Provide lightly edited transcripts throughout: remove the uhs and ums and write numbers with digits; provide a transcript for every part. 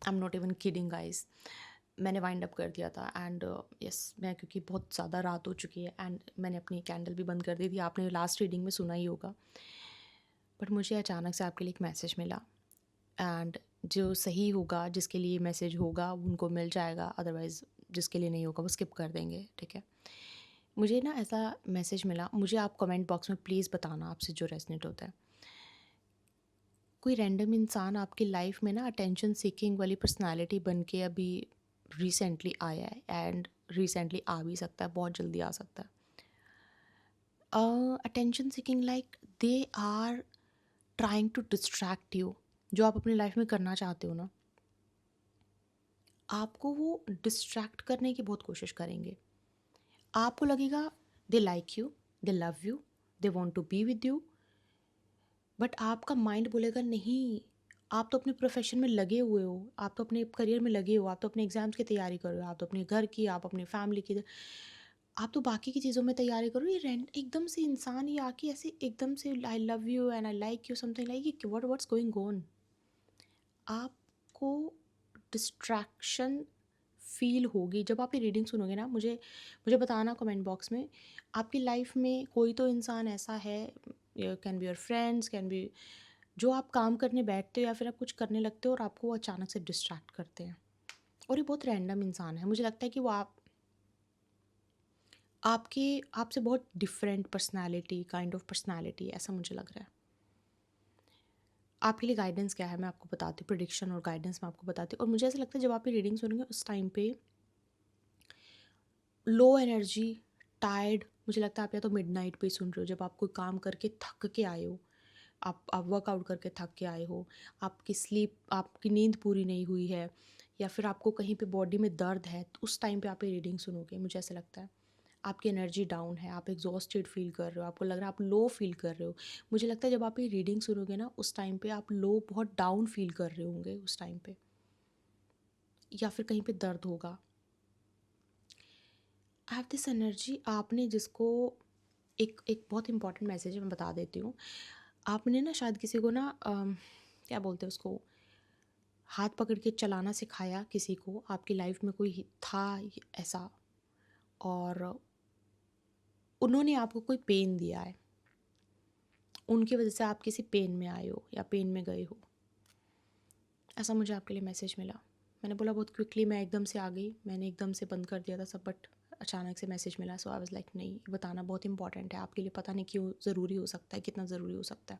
I am not even kidding guys. मैंने wind up कर दिया था एंड यस मैं, क्योंकि बहुत ज़्यादा रात हो चुकी है एंड मैंने अपनी कैंडल भी बंद कर दी थी। आपने लास्ट रीडिंग में सुना ही होगा। बट मुझे अचानक से आपके लिए एक मैसेज मिला एंड जो सही होगा, जिसके लिए मैसेज होगा उनको मिल जाएगा, अदरवाइज़ जिसके लिए नहीं होगा वो स्किप कर देंगे, ठीक है। मुझे ना ऐसा मैसेज मिला, मुझे आप कमेंट बॉक्स में प्लीज़ बताना आपसे जो रेजनेट होता है। कोई रैंडम इंसान आपकी लाइफ में ना अटेंशन सीकिंग वाली पर्सनालिटी बन के अभी रिसेंटली आया है एंड रिसेंटली आ भी सकता है, बहुत जल्दी आ सकता है। Attention seeking like they are trying to distract you. जो आप अपनी लाइफ में करना चाहते हो ना, आपको वो डिस्ट्रैक्ट करने की बहुत कोशिश करेंगे। आपको लगेगा they like you, they love you, they want to be with you, but आपका माइंड बोलेगा नहीं, आप तो अपने प्रोफेशन में लगे हुए हो, आप तो अपने करियर में लगे हो, आप तो अपने एग्जाम्स की तैयारी कर रहे हो, आप तो अपने घर की, आप अपने फैमिली की, आप तो बाकी की चीज़ों में तैयारी करो। ये रेंट एकदम से इंसान ही आके ऐसे एकदम से I love you and I like you something like what's going on. आपको डिस्ट्रैक्शन फील होगी जब आप ये रीडिंग सुनोगे ना। मुझे मुझे बताना कमेंट बॉक्स में, आपकी लाइफ में कोई तो इंसान ऐसा है, can be your friends, can be, जो आप काम करने बैठते हो या फिर आप कुछ करने लगते हो और आपको वो अचानक से डिस्ट्रैक्ट करते हैं। और ये बहुत रैंडम इंसान है, मुझे लगता है कि वो आपके आपसे बहुत different personality, kind of personality, ऐसा मुझे लग रहा है। आपके लिए गाइडेंस क्या है मैं आपको बताती हूँ, प्रिडिक्शन और गाइडेंस मैं आपको बताती हूँ। और मुझे ऐसा लगता है जब आप ये रीडिंग सुनेंगे उस टाइम पे लो एनर्जी, टायर्ड, मुझे लगता है आप या तो मिडनाइट पे सुन रहे हो, जब आप कोई काम करके थक के आए हो, आप वर्कआउट करके थक के आए हो, आपकी स्लीप, आपकी नींद पूरी नहीं हुई है, या फिर आपको कहीं पे बॉडी में दर्द है, तो उस टाइम पे आप ये रीडिंग सुनोगे। मुझे ऐसा लगता है आपकी एनर्जी डाउन है, आप एग्जॉस्टेड फील कर रहे हो, आपको लग रहा है आप लो फील कर रहे हो। मुझे लगता है जब आप ये रीडिंग सुनोगे ना उस टाइम पे आप लो, बहुत डाउन फील कर रहे होंगे उस टाइम पे, या फिर कहीं पे दर्द होगा। आई हैव दिस एनर्जी, आपने जिसको एक एक बहुत इंपॉर्टेंट मैसेज है, मैं बता देती हूँ। आपने ना शायद किसी को ना क्या बोलते हैं उसको, हाथ पकड़ के चलाना सिखाया किसी को, आपकी लाइफ में कोई था ऐसा, और उन्होंने आपको कोई पेन दिया है, उनकी वजह से आप किसी पेन में आए हो या पेन में गए हो। ऐसा मुझे आपके लिए मैसेज मिला। मैंने बोला बहुत क्विकली, मैं एकदम से आ गई, मैंने एकदम से बंद कर दिया था सब, बट अचानक से मैसेज मिला। सो आई वाज लाइक नहीं, बताना बहुत इंपॉर्टेंट है आपके लिए, पता नहीं क्यों ज़रूरी हो सकता है, कितना ज़रूरी हो सकता है।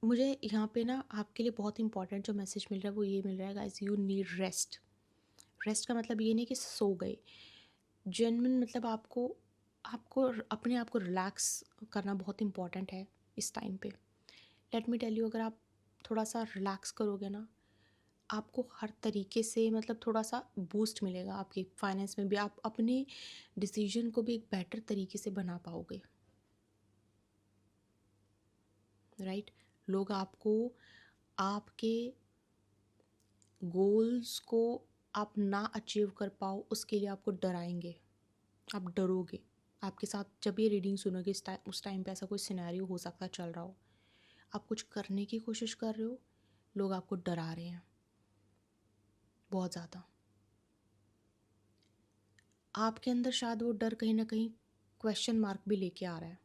मुझे यहाँ पे ना आपके लिए बहुत इंपॉर्टेंट जो मैसेज मिल रहा है वो ये मिल रहा है guys, you need rest. Rest का मतलब ये नहीं कि सो गए, जेन्युइन मतलब आपको आपको अपने आप को रिलैक्स करना बहुत इंपॉर्टेंट है इस टाइम पे। लेट मी टेल यू, अगर आप थोड़ा सा रिलैक्स करोगे ना, आपको हर तरीके से मतलब थोड़ा सा बूस्ट मिलेगा, आपकी फाइनेंस में भी, आप अपने डिसीजन को भी एक बेटर तरीके से बना पाओगे, राइट। लोग आपको, आपके गोल्स को आप ना अचीव कर पाओ उसके लिए आपको डराएंगे, आप डरोगे। आपके साथ जब ये रीडिंग सुनोगे उस टाइम पे ऐसा कोई सिनेरियो हो सकता है चल रहा हो, आप कुछ करने की कोशिश कर रहे हो, लोग आपको डरा रहे हैं बहुत ज़्यादा। आपके अंदर शायद वो डर कहीं ना कहीं क्वेश्चन मार्क भी लेके आ रहा है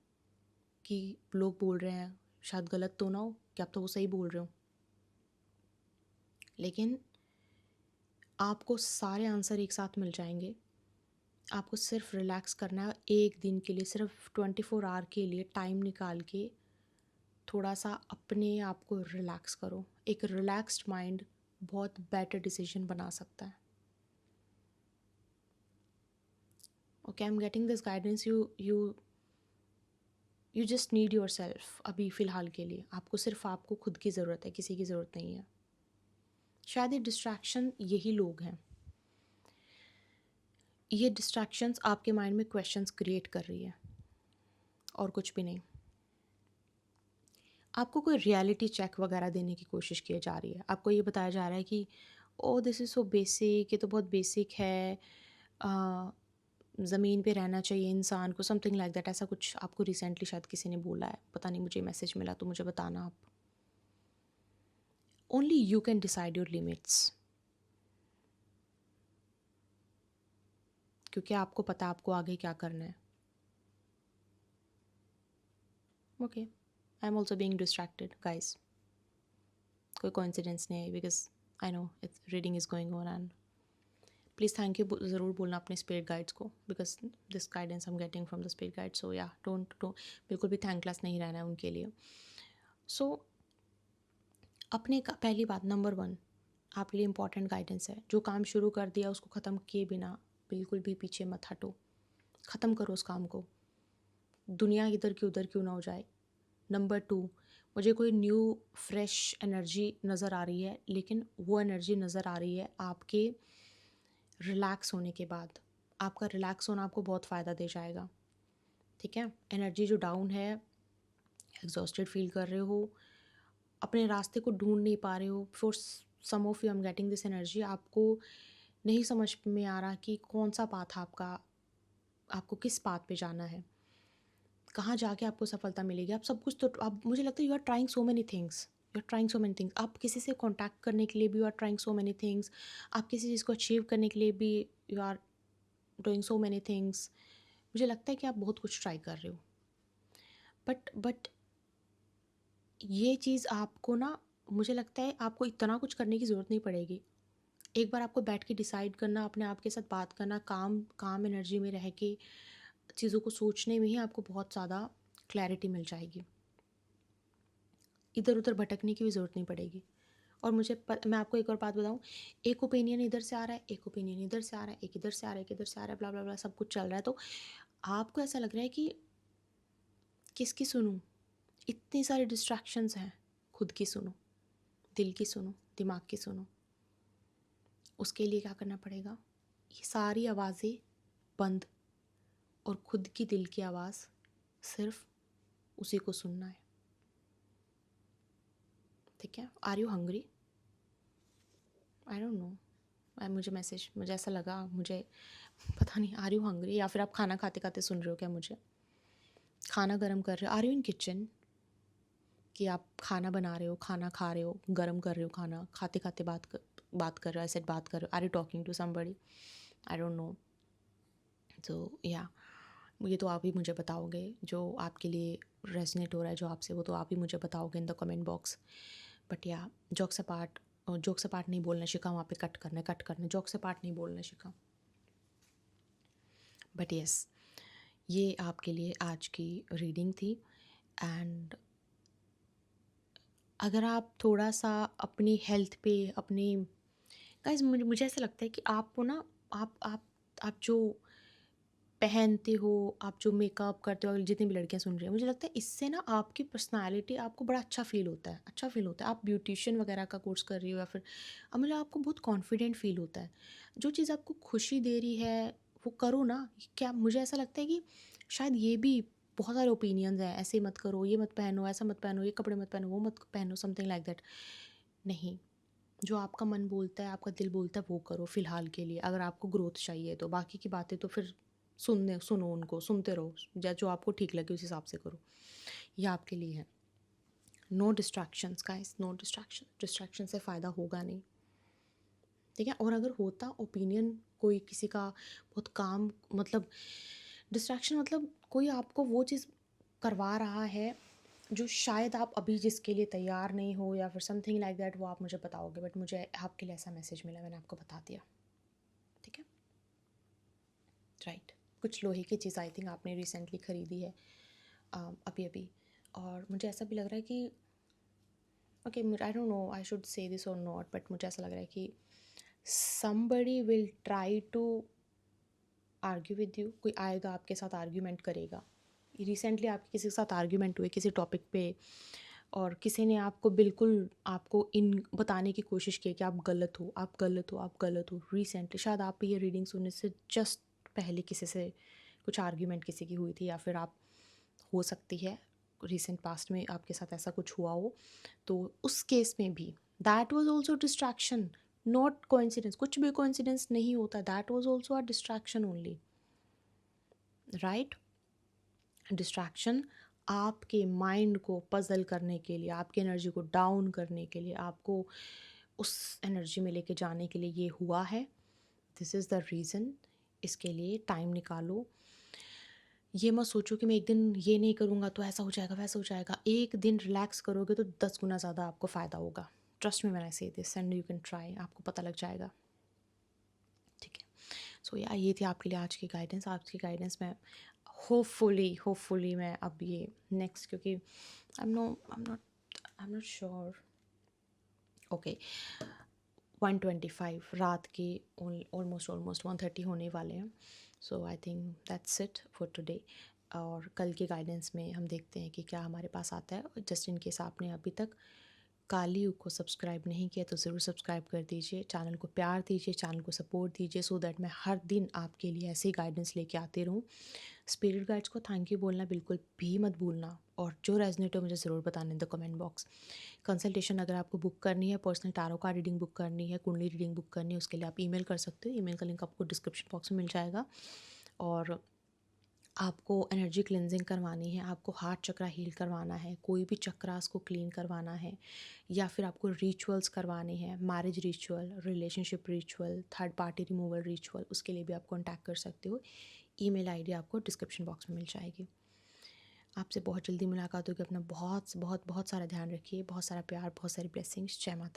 कि लोग बोल रहे हैं शायद गलत तो ना हो, कि आप तो वो सही बोल रहे हो। लेकिन आपको सारे आंसर एक साथ मिल जाएंगे। आपको सिर्फ रिलैक्स करना है एक दिन के लिए, सिर्फ 24 आवर के लिए टाइम निकाल के थोड़ा सा अपने आप को रिलैक्स करो। एक रिलैक्स्ड माइंड बहुत बेटर डिसीजन बना सकता है। Okay, I am getting this guidance, you you you just need your self. अभी फ़िलहाल के लिए आपको सिर्फ आपको खुद की ज़रूरत है, किसी की ज़रूरत नहीं है। शायद ये डिस्ट्रैक्शन यही लोग हैं, ये डिस्ट्रैक्शंस आपके माइंड में क्वेश्चंस क्रिएट कर रही है और कुछ भी नहीं। आपको कोई रियलिटी चेक वगैरह देने की कोशिश की जा रही है, आपको ये बताया जा रहा है कि ओ दिस इज़ सो बेसिक, ये तो बहुत बेसिक है, ज़मीन पे रहना चाहिए इंसान को, समथिंग लाइक दैट। ऐसा कुछ आपको रिसेंटली शायद किसी ने बोला है, पता नहीं, मुझे मैसेज मिला तो मुझे बताना आप। Only you can decide your limits, क्योंकि आपको पता आपको आगे क्या करना है. Okay, I am also being distracted guys, कोई कोइंसिडेंस नहीं है, because I know it's reading is going on. And please thank you ज़रूर बोलना अपने स्पिरिट गाइड्स को, because this guidance I am getting from the spirit guide. So yeah don't बिल्कुल भी thankless नहीं रहना है उनके लिए. सो अपने का पहली बात, नंबर 1 आपके लिए इम्पॉर्टेंट गाइडेंस है. जो काम शुरू कर दिया उसको ख़त्म किए बिना बिल्कुल भी पीछे मत हटो, ख़त्म करो उस काम को, दुनिया इधर की उधर क्यों ना हो जाए. नंबर 2, मुझे कोई न्यू फ्रेश एनर्जी नज़र आ रही है, लेकिन वो एनर्जी नज़र आ रही है आपके रिलैक्स होने के बाद. आपका रिलैक्स होना आपको बहुत फ़ायदा दे जाएगा. ठीक है, एनर्जी जो डाउन है, एग्जॉस्टेड फील कर रहे हो, अपने रास्ते को ढूंढ नहीं पा रहे हो, for some of you I am getting this energy, आपको नहीं समझ में आ रहा कि कौन सा पाथ आपका, आपको किस पाथ पे जाना है, कहाँ जाके आपको सफलता मिलेगी. आप सब कुछ तो आप, मुझे लगता है you are trying so many things, you are trying so many things. आप किसी से कॉन्टैक्ट करने के लिए भी you are trying so many things, आप किसी चीज़ को अचीव करने के लिए भी you are doing so many things. मुझे लगता है कि आप बहुत कुछ ट्राई कर रहे हो, बट ये चीज़ आपको ना, मुझे लगता है आपको इतना कुछ करने की ज़रूरत नहीं पड़ेगी. एक बार आपको बैठ के डिसाइड करना, अपने आप के साथ बात करना, काम एनर्जी में रह के चीज़ों को सोचने में ही आपको बहुत ज़्यादा क्लैरिटी मिल जाएगी. इधर उधर भटकने की भी ज़रूरत नहीं पड़ेगी. और मैं आपको एक और बात बताऊँ, एक ओपिनियन इधर से आ रहा है, एक ओपिनियन इधर से आ रहा है, एक इधर से आ रहा है, एक इधर से आ रहा है, ब्ला ब्ला ब्ला, सब कुछ चल रहा है. तो आपको ऐसा लग रहा है कि किसकी सुनूं, इतनी सारी डिस्ट्रैक्शंस हैं. खुद की सुनो, दिल की सुनो, दिमाग की सुनो. उसके लिए क्या करना पड़ेगा, ये सारी आवाज़ें बंद, और खुद की दिल की आवाज़, सिर्फ उसी को सुनना है. ठीक है, are you hungry? I don't know, मुझे ऐसा लगा, मुझे पता नहीं, आर यू हंग्री, या फिर आप खाना खाते खाते सुन रहे हो क्या मुझे, खाना गर्म कर रहे हो, आर यू इन किचन, कि आप खाना बना रहे हो, खाना खा रहे हो, गर्म कर रहे हो, खाना खाते खाते बात कर रहे हो, ऐसे बात कर रहे हो, are you talking to somebody, I don't know. तो या ये तो आप ही मुझे बताओगे, जो आपके लिए रेजनेट हो रहा है जो आपसे, वो तो आप ही मुझे बताओगे in the comment box. But या जोक्स अपार्ट नहीं बोलना सीखा, वहाँ पे कट करना, जोक्स अपार्ट नहीं बोलना सीखा. बट यस, ये आपके लिए आज की रीडिंग थी. एंड अगर आप थोड़ा सा अपनी हेल्थ पे, अपनी गाइस, मुझे ऐसा लगता है कि आपको ना, आप जो पहनते हो, आप जो मेकअप करते हो, जितनी भी लड़कियां सुन रही हैं, मुझे लगता है इससे ना आपकी पर्सनालिटी, आपको बड़ा अच्छा फील होता है, अच्छा फील होता है. आप ब्यूटिशियन वगैरह का कोर्स कर रही हो, या फिर मतलब आपको बहुत कॉन्फिडेंट फील होता है. जो चीज़ आपको खुशी दे रही है वो करो ना. क्या मुझे ऐसा लगता है कि शायद ये भी, बहुत सारे ओपिनियंस हैं, ऐसे मत करो, ये मत पहनो, ऐसा मत पहनो, ये कपड़े मत पहनो, वो मत पहनो, समथिंग लाइक दैट. नहीं, जो आपका मन बोलता है, आपका दिल बोलता है, वो करो फ़िलहाल के लिए. अगर आपको ग्रोथ चाहिए तो बाकी की बातें तो फिर सुनो, उनको सुनते रहो, या जो आपको ठीक लगे उस हिसाब से करो. ये आपके लिए है. No distractions guys, no distraction से फ़ायदा होगा नहीं. ठीक है, और अगर होता ओपिनियन कोई किसी का बहुत काम, मतलब डिस्ट्रैक्शन, मतलब कोई आपको वो चीज़ करवा रहा है जो शायद आप अभी जिसके लिए तैयार नहीं हो, या फिर समथिंग लाइक दैट, वो आप मुझे बताओगे. बट मुझे आपके लिए ऐसा मैसेज मिला, मैंने आपको बता दिया. ठीक है, राइट. कुछ लोहे की चीज़ आई थिंक आपने रिसेंटली ख़रीदी है, अभी अभी. और मुझे ऐसा भी लग रहा है कि okay, I don't no I should say this और नॉट, बट मुझे ऐसा लग रहा है कि somebody will try to argue with you. कोई आएगा आपके साथ आर्ग्यूमेंट करेगा. रिसेंटली आपके किसी के साथ आर्ग्यूमेंट हुए किसी टॉपिक पे, और किसी ने आपको बिल्कुल आपको इन बताने की कोशिश की कि आप गलत हो, आप गलत हो, आप गलत हो. रिसेंटली शायद आप ये रीडिंग सुनने से जस्ट पहले किसी से कुछ आर्ग्यूमेंट किसी की हुई थी, या फिर आप, हो सकती है रिसेंट पास्ट में आपके साथ ऐसा कुछ हुआ हो. तो उस केस में भी that was also distraction, not coincidence. कुछ भी कोइंसिडेंस नहीं होता, that was also a distraction only, right. Distraction आपके माइंड को पज़ल करने के लिए, आपकी एनर्जी को डाउन करने के लिए, आपको उस एनर्जी में लेके जाने के लिए ये हुआ है। This is the reason. इसके लिए टाइम निकालो। ये मत सोचो कि मैं एक दिन ये नहीं करूँगा तो ऐसा हो जाएगा, वैसा हो जाएगा। एक दिन रिलैक्स करोगे तो 10 गुना ज़्यादा आपको फ़ायदा होगा। ट्रस्ट मी व्हेन आई से this and you can try, आपको पता लग जाएगा। ठीक है। सो या ये थी आपके लिए आज की गाइडेंस। आज की गाइडेंस में होपफुली मैं अब ये नेक्स्ट, क्योंकि I am not sure. Okay, 1:25 रात के ऑलमोस्ट 1:30 होने वाले हैं। So I think that's it for today. और कल के गाइडेंस में हम देखते हैं कि क्या हमारे पास आता है। जस्ट इन केस आपने अभी तक काली युग को सब्सक्राइब नहीं किया तो ज़रूर सब्सक्राइब कर दीजिए। चैनल को प्यार दीजिए, चैनल को सपोर्ट दीजिए, सो दैट मैं हर दिन आपके लिए ऐसे ही गाइडेंस लेके आती रहूँ। स्पिरिट गाइड्स को थैंक यू बोलना बिल्कुल भी मत भूलना, और जो रेजोनेट हो मुझे ज़रूर बताना in the comment box. Consultation अगर आपको बुक करनी है, पर्सनल टारो का रीडिंग बुक करनी है, कुंडली रीडिंग बुक करनी है, उसके लिए आप ईमेल कर सकते हो। ईमेल का लिंक आपको डिस्क्रिप्शन बॉक्स में मिल जाएगा। और आपको एनर्जी क्लिनजिंग करवानी है, आपको हार्ट चक्रा हील करवाना है, कोई भी चक्रास को क्लीन करवाना है, या फिर आपको रिचुअल्स करवाने हैं, marriage ritual, relationship ritual, third party removal ritual, उसके लिए भी आप कॉन्टैक्ट कर सकते हो। ईमेल आईडी आपको डिस्क्रिप्शन बॉक्स में मिल जाएगी। आपसे बहुत जल्दी मुलाकात होगी। अपना बहुत बहुत बहुत सारा ध्यान रखिए, बहुत सारा प्यार, बहुत सारी ब्लेसिंग्स। जय माता।